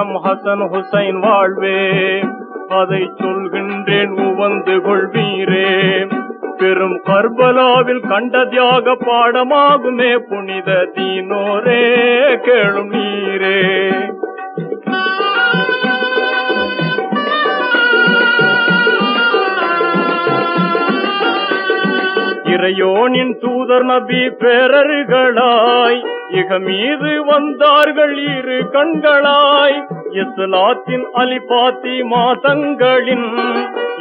நம் ஹசன் ஹுசைன் வாழ்வே, அதை சொல்கின்றேன் உவந்து கொள்வீரே. பெரும் கர்பலாவில் கண்ட தியாக பாடமாகுமே புனித தீனோரே, கேளும் நீரே. இறையோனின் தூதர் நபி பேரர்களாய் இக மீது வந்தார்கள் இரு கண்களாய். இஸ்லாத்தின் அலிபாத்தி மாதங்களின்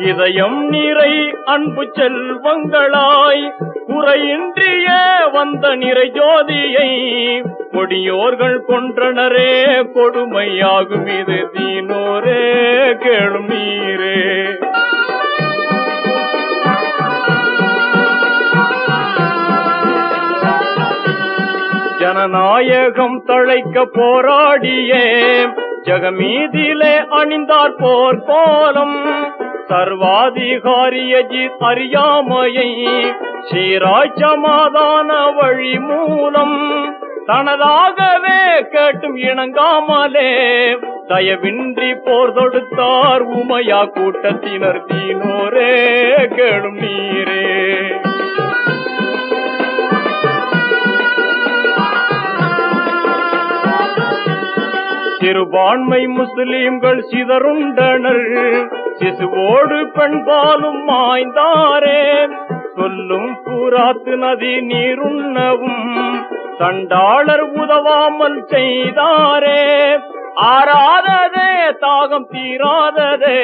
இதயம் நீரை அன்பு செல்வங்களாய். குறையின்றியே வந்த நிறை ஜோதியை கொடியோர்கள் கொன்றனரே, கொடுமையாகும் இது தீனோரே, கேளும் நீரே. ஜனநாயகம் தழைக்க போராடியே ஜகமீதிலே அணிந்தார் போர் கோலம். சர்வாதிகாரிய ஜீத் அறியாமையை சீராய் சமாதான வழி மூலம் தனதாகவே கேட்டும் இணங்காமலே தயவின்றி போர் தொடுத்தார் உமையா கூட்டத்தினர் தீனோரே, கேளும் நீரே. சிறுபான்மை முஸ்லிம்கள் சிதறுண்டனர், சிசுவோடு பெண்பாலும் மாய்ந்தாரே. சொல்லும் பூராத்து நதி நீருண்ணவும் தண்டாளர் உதவாமல் செய்தாரே. ஆறாததே தாகம் தீராததே,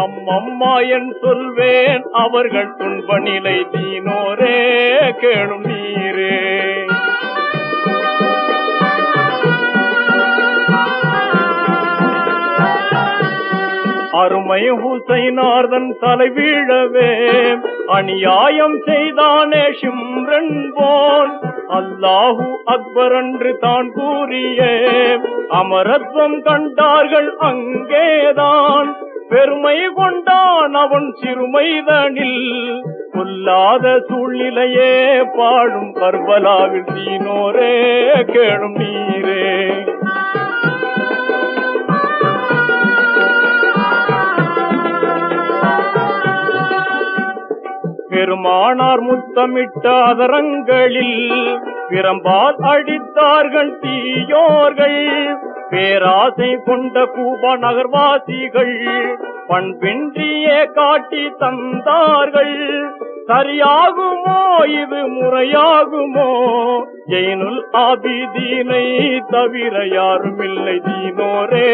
அம்மம்மா என் சொல்வேன் அவர்கள் துன்ப நிலை தீனோரே, கேளும் நீரே. அருமை ஹுசைனார்தன் தலை வீழவே அநியாயம் செய்தானே ஷிம்ரன் போன். அல்லாஹு அக்பர் என்று தான் கூறிய அமரத்வம் கண்டார்கள் அங்கேதான். பெருமை கொண்டான் அவன் சிறுமைதனில், கொல்லாத சூழ்நிலையே பாடும் கர்பலாவில் தீனோரே, கேளும் நீரே. பெருமானார் முத்தமிட்ட அதரங்களில் பிரம்பால் அடித்தார்கள் தீயோர்கள். பேராசை கொண்ட கூபா நகர்வாசிகள் பண்பின்றியே காட்டி தந்தார்கள். சரியாகுமோ இது முறையாகுமோ, ஜெயினுல் ஆபிதீனை தவிர யாரும் இல்லை தீனோரே,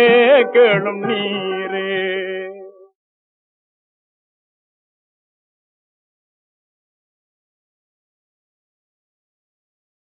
கேளும் நீரே.